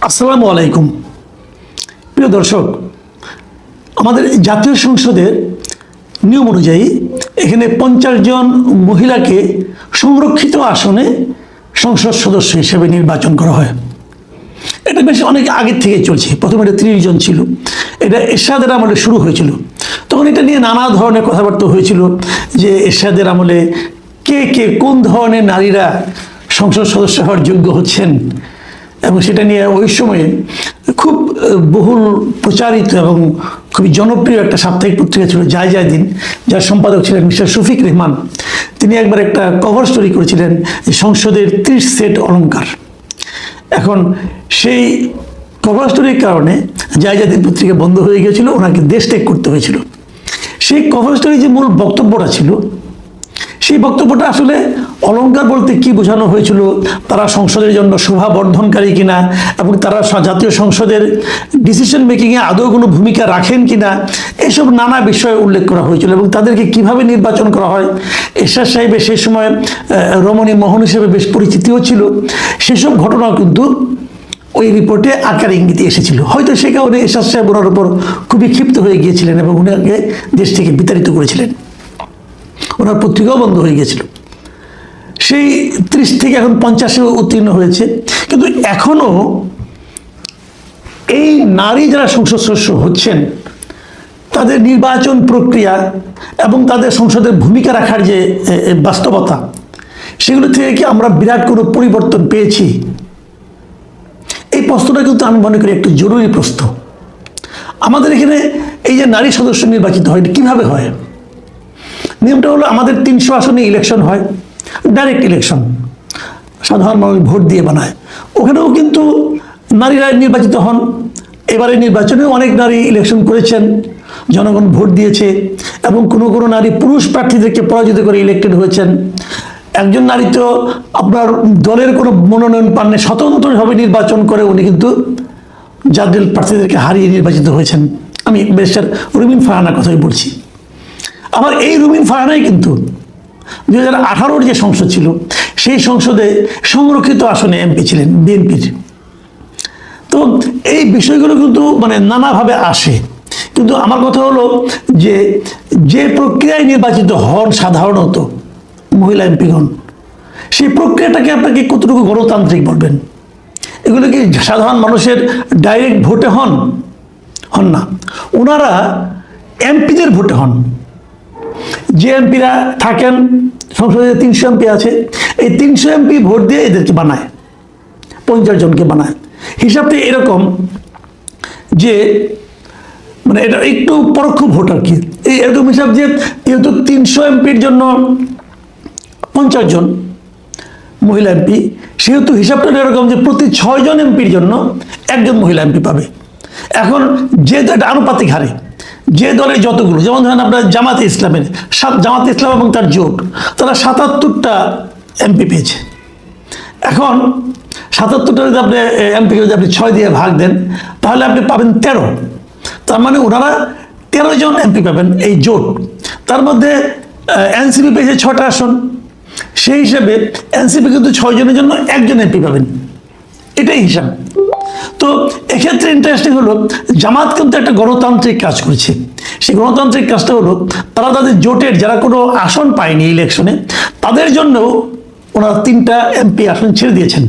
আসসালামু আলাইকুম। প্রিয় দর্শক, আমাদের জাতীয় সংসদের নিয়ম অনুযায়ী এখানে 50 জন মহিলাকে সংরক্ষিত আসনে সংসদ সদস্য হিসেবে নির্বাচন করা হয়। এটা বেশ অনেক আগের থেকে চলছে। প্রথমে এটা 30 জন ছিল, এটা এরশাদের আমলে শুরু হয়েছিল। তখন এটা নিয়ে নানা ধরনের কথাবার্তা হয়েছিল যে এরশাদের আমলে কে কে কোন ধরনের নারীরা সংসদ সদস্য হওয়ার যোগ্য হচ্ছেন, এবং সেটা নিয়ে ওই সময়ে খুব বহুল প্রচারিত এবং খুবই জনপ্রিয় একটা সাপ্তাহিক পত্রিকা ছিল যায় যায় দিন, যার সম্পাদক ছিলেন মিস্টার শফিক রেহমান। তিনি একবার একটা কভার স্টোরি করেছিলেন যে সংসদের 30 সেট অলংকার। এখন সেই কভার স্টোরির কারণে যায় যায় দিন পত্রিকা বন্ধ হয়ে গিয়েছিল, ওনাকে দেশ ত্যাগ করতে হয়েছিল। সেই কভার স্টোরি যে মূল বক্তব্যটা ছিল, সেই বক্তব্যটা আসলে অলংকার বলতে কি বোঝানো হয়েছিল, তারা সংসদের জন্য শোভা বর্ধনকারী কিনা, এবং তারা জাতীয় সংসদের ডিসিশন মেকিংয়ে আদৌ কোনো ভূমিকা রাখেন কিনা, এসব নানা বিষয়ে উল্লেখ করা হয়েছিল। এবং তাদেরকে কিভাবে নির্বাচন করা হয়, এরশাদ সাহেবের সেই সময় রমণী মোহন হিসেবে বেশ পরিচিতিও ছিল, সেসব ঘটনাও কিন্তু ওই রিপোর্টে আকার ইঙ্গিতে এসেছিল। হয়তো সে কারণে এরশাদ সাহেব ওনার উপর খুবই ক্ষিপ্ত হয়ে গিয়েছিলেন এবং উনাকে দেশ থেকে বিতাড়িত করেছিলেন। ওনার পত্রিকাও বন্ধ হয়ে গেছিল। সেই 30 থেকে এখন 50-এ উত্তীর্ণ হয়েছে। কিন্তু এখনো এই নারী যারা সংসদ সদস্য হচ্ছেন, তাদের নির্বাচন প্রক্রিয়া এবং তাদের সংসদের ভূমিকা রাখার যে বাস্তবতা, সেগুলো থেকে কি আমরা বিরাট কোনো পরিবর্তন পেয়েছি? এই প্রশ্নটা কিন্তু আমি মনে করি একটা জরুরি প্রশ্ন। আমাদের এখানে এই যে নারী সদস্য নির্বাচিত হয়, কিভাবে হয়? নিয়মটা হলো, আমাদের 300 আসনে ইলেকশন হয়, ডাইরেক্ট ইলেকশন, সাধারণ মানুষ ভোট দিয়ে বানায়। ওখানেও কিন্তু নারীরা নির্বাচিত হন। এবারে নির্বাচনে অনেক নারী ইলেকশন করেছেন, জনগণ ভোট দিয়েছে, এবং কোনো কোনো নারী পুরুষ প্রার্থীদেরকে পরাজিত করে ইলেক্টেড হয়েছেন। একজন নারী তো আপনার দলের কোনো মনোনয়ন পাননি, স্বতন্ত্রভাবে নির্বাচন করে উনি কিন্তু জাতীয় প্রার্থীদেরকে হারিয়ে নির্বাচিত হয়েছেন। আমি ব্যারিস্টার রুমিন ফারহানার কথাই বলছি। আবার এই রুমিন ফারহানাই কিন্তু 2018-র যে সংসদ ছিল, সেই সংসদে সংরক্ষিত আসনে এমপি ছিলেন বিএনপির। তো এই বিষয়গুলো কিন্তু নানাভাবে আসে। কিন্তু আমার কথা হলো যে প্রক্রিয়ায় নির্বাচিত হন সাধারণত মহিলা এমপিগণ, সেই প্রক্রিয়াটাকে আপনাকে কতটুকু গণতান্ত্রিক বলবেন? এগুলো কি সাধারণ মানুষের ডাইরেক্ট ভোটে হন না, ওনারা এমপিদের ভোটে হন। যে এমপিরা থাকেন সংসদে, 300 এমপি আছে, এই 300 এমপি ভোট দিয়ে এদেরকে বানায়, 50 জনকে বানায়। হিসাবটা এরকম যে এটা একটু পরোক্ষ ভোট আর কি। এরকম হিসাব যে যেহেতু 300 এমপির জন্য 50 জন মহিলা এমপি, সেহেতু হিসাবটা এরকম যে প্রতি 6 জন এমপির জন্য 1 জন মহিলা এমপি পাবে। এখন যেহেতু এটা আনুপাতিক হারে, যে দলের যতগুলো, যেমন ধরেন আপনার জামাতে ইসলাম এবং তার জোট, তারা 77টা এমপি পেয়েছে। এখন 77টা যদি আপনি এমপিকে যদি আপনি 6 দিয়ে ভাগ দেন, তাহলে আপনি পাবেন 13। তার মানে ওনারা 13 জন এমপি পাবেন এই জোট। তার মধ্যে এনসিপি পেয়েছে 6টা আসন, সেই হিসাবে এনসিপি কিন্তু 6 জনের জন্য 1 জন এমপি পাবেন, এটাই হিসাব। তো এক্ষেত্রে ইন্টারেস্টিং হলো, জামাত কিন্তু একটা গণতান্ত্রিক কাজ করেছে। সেই গণতান্ত্রিক কাজটা হলো, তারা তাদের জোটের যারা কোনো আসন পায়নি ইলেকশনে, তাদের জন্য ওনারা 3টা এমপি আসন ছেড়ে দিয়েছেন।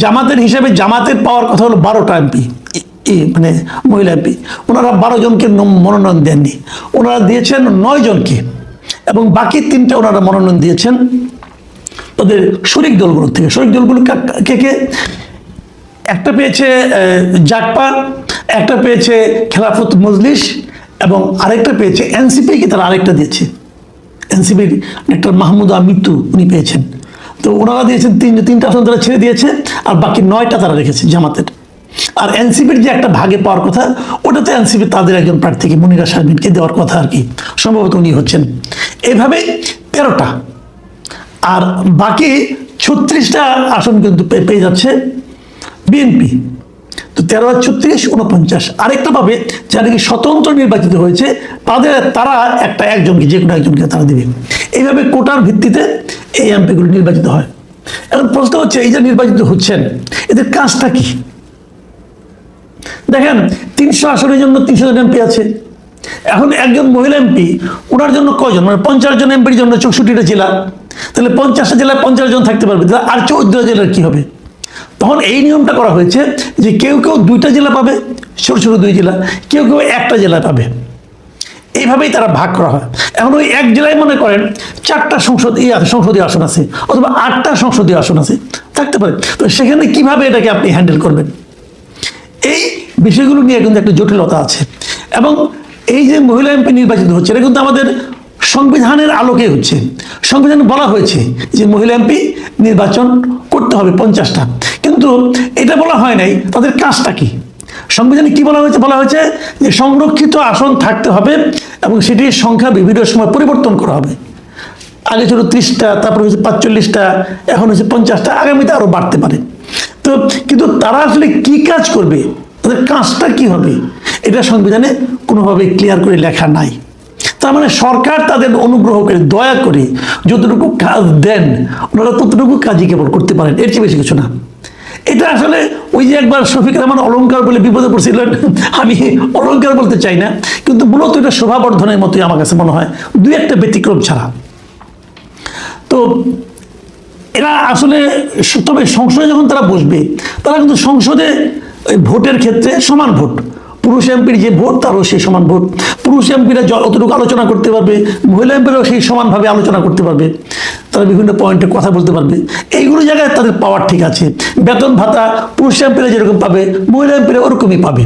জামাতের হিসাবে জামাতের পাওয়ার কথা হলো 12টা এমপি, মহিলা এমপি। ওনারা 12 জনকে মনোনয়ন দেননি, ওনারা দিয়েছেন 9 জনকে, এবং বাকি 3টা ওনারা মনোনয়ন দিয়েছেন তাদের শরিক দলগুলোর থেকে। শরিক দলগুলো কে? একটা পেয়েছে জাকপা, একটা পেয়েছে খেলাফত মজলিস, এবং আরেকটা পেয়েছে এনসিপিকে তারা আরেকটা দিয়েছে। এনসিপির ডক্টর মাহমুদা মিতু উনি পেয়েছেন। তো ওনারা দিয়েছেন 3টা আসন তারা ছেড়ে দিয়েছে, আর বাকি 9টা তারা রেখেছে জামাতের। আর এনসিপির যে একটা ভাগে পাওয়ার কথা, ওটাতে এনসিপি তাদের একজন প্রার্থীকে, মনিরা শারমিনকে দেওয়ার কথা আর কি, সম্ভবত উনি হচ্ছেন। এইভাবে 13টা, আর বাকি 36টা আসন কিন্তু পেয়ে যাচ্ছে বিএনপি। তো 13 আর 36 49। আরেকটা পাবে যারা কি স্বতন্ত্র নির্বাচিত হয়েছে, তারা একজনকে, যে কোনো একজনকে তারা দেবে। এইভাবে কোটার ভিত্তিতে এই এমপিগুলো নির্বাচিত হয়। এখন প্রশ্ন হচ্ছে, এই যে নির্বাচিত হচ্ছেন, এদের কাজটা কি? দেখেন 300 আসনের জন্য 300 জন এমপি আছে। এখন একজন মহিলা এমপি, ওনার জন্য কয়জন, মানে 50 জন এমপির জন্য 64টা জেলা, তাহলে 50টা জেলায় 50 জন থাকতে পারবে, তাহলে আর 14 জেলার কি হবে? তখন এই নিয়মটা করা হয়েছে যে কেউ কেউ 2টা জেলা পাবে, ছোট ছোট 2 জেলা, কেউ কেউ একটা জেলা পাবে, এইভাবেই তারা ভাগ করা হয়। এখন ওই এক জেলায় মনে করেন 4টা সংসদীয় আসন আছে, অথবা 8টা সংসদীয় আসন আছে, থাকতে পারে। তো সেখানে কিভাবে এটাকে আপনি হ্যান্ডেল করবেন, এই বিষয়গুলো নিয়ে কিন্তু একটা জটিলতা আছে। এবং এই যে মহিলা এমপি নির্বাচিত হচ্ছে, এটা কিন্তু আমাদের সংবিধানের আলোকে হচ্ছে। সংবিধানে বলা হয়েছে যে মহিলা এমপি নির্বাচন করতে হবে 50টা, কিন্তু এটা বলা হয় নাই তাদের কাজটা কি। সংবিধানে কি বলা হয়েছে? বলা হয়েছে যে সংরক্ষিত আসন থাকতে হবে এবং সেটির সংখ্যা বিভিন্ন সময় পরিবর্তন করা হবে। আগে ছিল 30টা, তারপর হচ্ছে 45টা, এখন হচ্ছে 50টা, আগামীতে আরো বাড়তে পারে। তো কিন্তু তারা আসলে কি কাজ করবে, তাদের কাজটা কি হবে, এটা সংবিধানে কোনোভাবে ক্লিয়ার করে লেখা নাই। তার মানে সরকার তাদের অনুগ্রহ করে, দয়া করে যতটুকু কাজ দেন ওনারা ততটুকু কাজই কেবল করতে পারেন, এর চেয়ে বেশি কিছু না। এটা আসলে ওই যে একবার শফিক রহমান অলংকার বলে বিপদে পড়ছিলেন, আমি অলংকার বলতে চাই না, কিন্তু মূলত এটা শোভাবর্ধনের মতোই আমার কাছে মনে হয়, 2-1টা ব্যতিক্রম ছাড়া। তো এরা আসলে, তবে সংসদে যখন তারা বসবে, তারা কিন্তু সংসদে ভোটের ক্ষেত্রে সমান ভোট, পুরুষ এমপির যে ভোট তারও সেই সমান ভোট, পুরুষ এমপিরা যতটুকু আলোচনা করতে পারবে, মহিলা এমপিরাও সেই সমানভাবে আলোচনা করতে পারবে, তারা বিভিন্ন পয়েন্টে কথা বলতে পারবে। এইগুলো জায়গায় তাদের পাওয়ার ঠিক আছে। বেতন ভাতা পুরুষ এমপিরা যেরকম পাবে, মহিলা এমপিরা ওরকমই পাবে,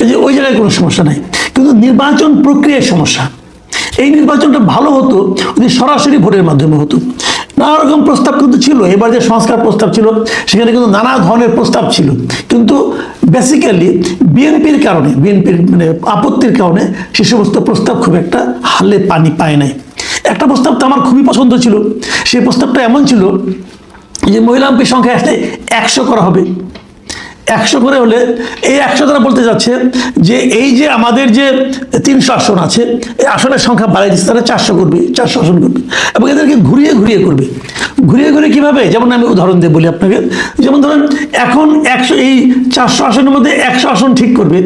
যে ওই জায়গায় কোনো সমস্যা নাই। কিন্তু নির্বাচন প্রক্রিয়ায় সমস্যা। এই নির্বাচনটা ভালো হতো যদি সরাসরি ভোটের মাধ্যমে হতো। নানা রকম প্রস্তাব কিন্তু ছিল, এবার যে সংস্কার প্রস্তাব ছিল সেখানে কিন্তু নানা ধরনের প্রস্তাব ছিল, কিন্তু বেসিক্যালি বিএনপির কারণে, বিএনপির মানে আপত্তির কারণে সে সমস্ত প্রস্তাব খুব একটা হালে পানি পায় নাই। একটা প্রস্তাব তো আমার খুবই পছন্দ ছিল, সেই প্রস্তাবটা এমন ছিল যে মহিলা এমপির সংখ্যা আসলে 100 করা হবে। 100 করে হলে, এই 100 দ্বারা বলতে যাচ্ছে যে এই যে আমাদের যে 300 আসন আছে, এই আসনের সংখ্যা বাড়িয়ে দিচ্ছে, তারা 400 করবে, 400 আসন করবে, এবং এদেরকে ঘুরিয়ে ঘুরিয়ে করবে। ঘুরিয়ে ঘুরিয়ে কিভাবে, যেমন আমি উদাহরণ দিয়ে বলি আপনাকে, যেমন ধরেন এখন 100, এই 400 আসনের মধ্যে 100 আসন ঠিক করবে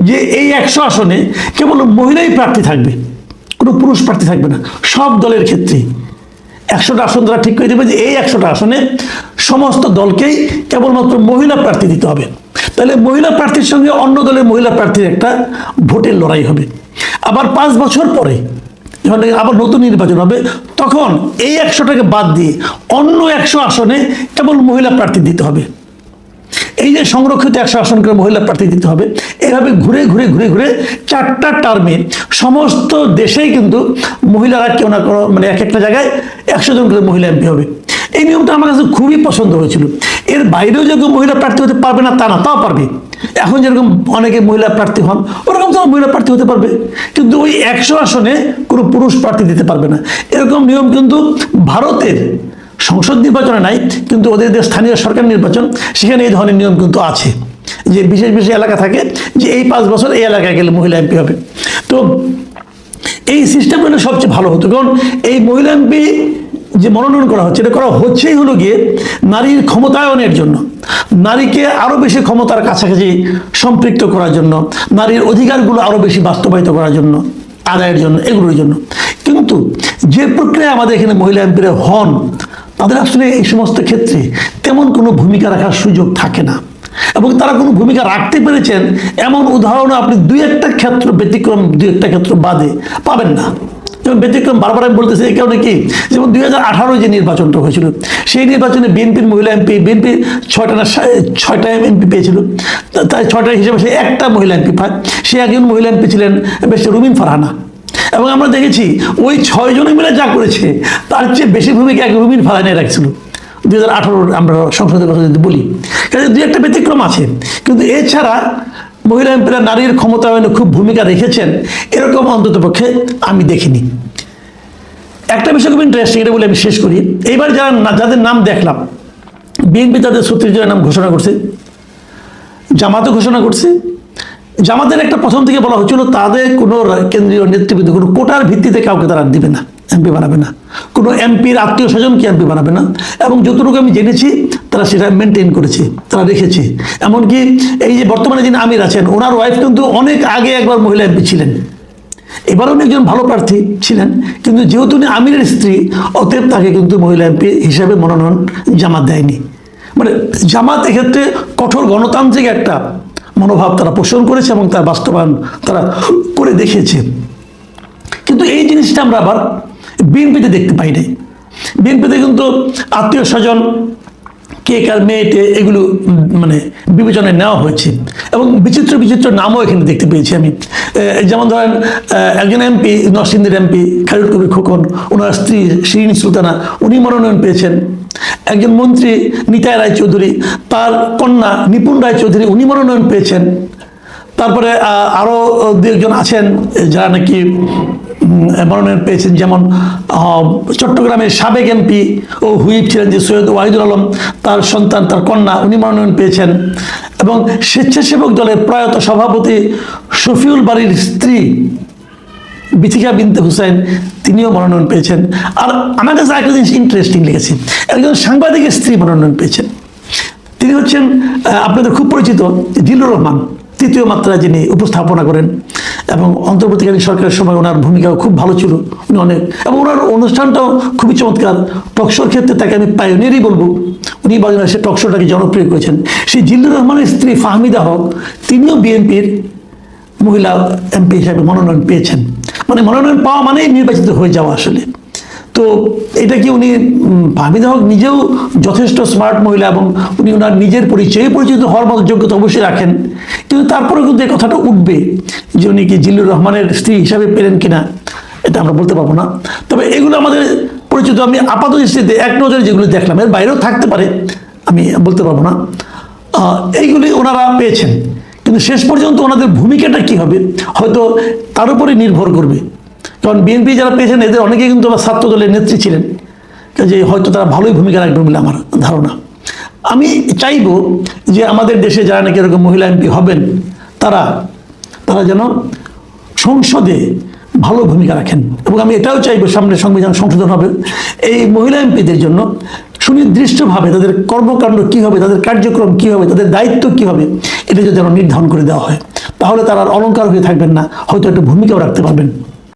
যে এই 100 আসনে কেবল মহিলাই প্রার্থী থাকবে, কোনো পুরুষ প্রার্থী থাকবে না, সব দলের ক্ষেত্রেই। 100টা আসন দ্বারা ঠিক করে দেবে যে এই 100টা আসনে সমস্ত দলকেই কেবলমাত্র মহিলা প্রার্থী দিতে হবে। তাহলে মহিলা প্রার্থীর সঙ্গে অন্য দলের মহিলা প্রার্থীর একটা ভোটের লড়াই হবে। আবার 5 বছর পরে যখন আবার নতুন নির্বাচন হবে, তখন এই 100টাকে বাদ দিয়ে অন্য 100 আসনে কেবল মহিলা প্রার্থী দিতে হবে। এই যে সংরক্ষিত 100 আসন করে মহিলা প্রার্থী দিতে হবে, এভাবে ঘুরে ঘুরে ঘুরে ঘুরে 4টা টার্মে সমস্ত দেশেই কিন্তু মহিলারা কেউ না কোনো, মানে এক একটা জায়গায় 100 জন করে মহিলা এমপি হবে। এই নিয়মটা আমার কাছে খুবই পছন্দ হয়েছিল। এর বাইরেও যে কেউ মহিলা প্রার্থী হতে পারবে না তা না, তাও পারবে। এখন যেরকম অনেকে মহিলা প্রার্থী হন, ওরকম তারা মহিলা প্রার্থী হতে পারবে, কিন্তু ওই 100 আসনে কোনো পুরুষ প্রার্থী দিতে পারবে না। এরকম নিয়ম কিন্তু ভারতের সংসদ নির্বাচনে নাই, কিন্তু ওদের যে স্থানীয় সরকার নির্বাচন সেখানে এই ধরনের নিয়ম কিন্তু আছে, যে বিশেষ বিশেষ এলাকা থাকে যে এই 5 বছর এই এলাকায় গেলে মহিলা এমপি হবে। তো এই সিস্টেমটা সবচেয়ে ভালো হতো, কারণ এই মহিলা এমপি যে মনোনয়ন করা হচ্ছে, এটা করা হচ্ছেই হলো গিয়ে নারীর ক্ষমতায়নের জন্য, নারীকে আরো বেশি ক্ষমতার কাছাকাছি সম্পৃক্ত করার জন্য, নারীর অধিকারগুলো আরো বেশি বাস্তবায়িত করার জন্য, আদায়ের জন্য, এগুলোর জন্য। কিন্তু যে প্রক্রিয়া আমাদের এখানে মহিলা এমপিরা হন, তাদের আসলে এই সমস্ত ক্ষেত্রে তেমন কোনো ভূমিকা রাখার সুযোগ থাকে না, এবং তারা কোনো ভূমিকা রাখতে পেরেছেন এমন উদাহরণ আপনি 2-1টা ক্ষেত্র ব্যতিক্রম, 2-1টা ক্ষেত্র বাদে পাবেন না। যেমন ব্যতিক্রম বারবার আমি বলতেছি এই কারণে কি, যেমন 2018 যে নির্বাচনটা হয়েছিল, সেই নির্বাচনে বিএনপির মহিলা এমপি, বিএনপি 6টা এমপি পেয়েছিল, তাই 6টা হিসেবে সে একটা মহিলা এমপি পায়। সে একজন মহিলা এমপি ছিলেন বেশ রুমিন ফারহানা, এবং আমরা দেখেছি ওই 6 জনে মিলে যা করেছে তার চেয়ে বেশি ভূমিকা এক রুমিন ফারহানায় রাখছিল 2018 আমরা সংসদের কথা যদি বলি। কাজে 2-1টা ব্যতিক্রম আছে, কিন্তু এছাড়া মহিলা এমপিরা নারীর ক্ষমতায়নে খুব ভূমিকা রেখেছেন এরকম অন্তত পক্ষে আমি দেখিনি। একটা বিষয় খুব ইন্টারেস্টিং, এটা বলে আমি শেষ করি। এইবার যাদের নাম দেখলাম, বিএনপি তাদের 36 জনের নাম ঘোষণা করছে, জামাতও ঘোষণা করছে। জামাতের একটা প্রথম থেকে বলা হচ্ছিল তাদের কোনো কেন্দ্রীয় নেতৃবৃন্দ কোনো কোটার ভিত্তিতে কাউকে তারা দিবে না, এমপি বানাবে না, কোনো এমপির আত্মীয় স্বজনকে এমপি বানাবে না। এবং যতটুকু আমি জেনেছি তারা সেটা মেনটেন করেছে, তারা রেখেছে। এমনকি এই যে বর্তমানে যিনি আমির আছেন, ওনার ওয়াইফ কিন্তু অনেক আগে একবার মহিলা এমপি ছিলেন, এবারও উনি একজন ভালো প্রার্থী ছিলেন, কিন্তু যেহেতু উনি আমিরের স্ত্রী, অতএব তাকে কিন্তু মহিলা এমপি হিসেবে মনোনয়ন জামাত দেয়নি। মানে জামাত এক্ষেত্রে কঠোর গণতান্ত্রিক একটা মনোভাব তারা পোষণ করেছে এবং তার বাস্তবায়ন তারা করে দেখিয়েছে। কিন্তু এই জিনিসটা আমরা আবার বিএনপিতে দেখতে পাই নাই। বিএনপিতে কিন্তু আত্মীয় স্বজন, কে কার মেয়েটে, এগুলো মানে বিবেচনায় নেওয়া হয়েছে এবং বিচিত্র বিচিত্র নামও এখানে দেখতে পেয়েছি আমি। যেমন ধরেন একজন এমপি, নরসিংদীর এমপি খালিদ কবির খোকন, ওনার স্ত্রী শিরিনী সুলতানা, উনি মনোনয়ন পেয়েছেন। একজন মন্ত্রী নিতাই রায়চৌধুরী, তার কন্যা নিপুণ রায়চৌধুরী, উনি মনোনয়ন পেয়েছেন। তারপরে আরও দু একজন আছেন যারা নাকি মনোনয়ন পেয়েছেন, যেমন চট্টগ্রামের সাবেক এমপি ও হুইপ ছিলেন যে সৈয়দ ওয়াহিদুল আলম, তার সন্তান, তার কন্যা, উনি মনোনয়ন পেয়েছেন। এবং স্বেচ্ছাসেবক দলের প্রয়াত সভাপতি শফিউল বাড়ির স্ত্রী বিথিকা বিনতে হুসাইন, তিনিও মনোনয়ন পেয়েছেন। আর আমার কাছে একটা জিনিস ইন্টারেস্টিং লেগেছে, একজন সাংবাদিকের স্ত্রী মনোনয়ন পেয়েছেন। তিনি হচ্ছেন আপনাদের খুব পরিচিত জিল্লুর রহমান, তৃতীয় মাত্রায় যিনি উপস্থাপনা করেন, এবং অন্তর্বর্তীকালীন সরকারের সময় ওনার ভূমিকাও খুব ভালো ছিল, উনি অনেক, এবং ওনার অনুষ্ঠানটাও খুবই চমৎকার। টকশোর ক্ষেত্রে তাকে আমি পাইওনিয়ারই বলবো, উনি বাংলাদেশের টকশোটাকে জনপ্রিয় করেছেন। সেই জিল্লুর রহমানের স্ত্রী ফাহমিদা হক, তিনিও বিএনপির মহিলা এমপি হিসাবে মনোনয়ন পেয়েছেন। মানে মনোনয়ন পাওয়া মানেই নির্বাচিত হয়ে যাওয়া আসলে। তো এটা কি উনি, ফাহমিদা হক নিজেও যথেষ্ট স্মার্ট মহিলা এবং উনি ওনার নিজের পরিচয়ে পরিচিত হওয়ার মতো যোগ্যতা অবশ্যই রাখেন, কিন্তু তারপরেও কিন্তু এই কথাটা উঠবে যে উনি কি জিল্লুর রহমানের স্ত্রী হিসাবে পেলেন কিনা, এটা আমরা বলতে পারবো না। তবে এগুলো আমাদের পরিচিত, আমি আপাত দৃষ্টিতে এক নজরে যেগুলো দেখলাম, এর বাইরেও থাকতে পারে, আমি বলতে পারবো না। এইগুলি ওনারা পেয়েছেন, কিন্তু শেষ পর্যন্ত ওনাদের ভূমিকাটা কি হবে হয়তো তার উপরে নির্ভর করবে। কারণ বিএনপি যারা পেয়েছেন এদের অনেকেই কিন্তু আবার ছাত্র দলের নেত্রী ছিলেন, যে হয়তো তারা ভালোই ভূমিকা রাখবেন বলে আমার ধারণা। আমি চাইব যে আমাদের দেশে যারা নাকি এরকম মহিলা এমপি হবেন, তারা যেন সংসদে ভালো ভূমিকা রাখেন। এবং আমি এটাও চাইবো সামনে সংবিধান সংশোধন হবে, এই মহিলা এমপিদের জন্য সুনির্দিষ্টভাবে তাদের কর্মকাণ্ড কী হবে, তাদের কার্যক্রম কী হবে, তাদের দায়িত্ব কী হবে, এটা যদি যেন নির্ধারণ করে দেওয়া হয়, তাহলে তারা আর অলংকার হয়ে থাকবেন না, হয়তো একটা ভূমিকাও রাখতে পারবেন।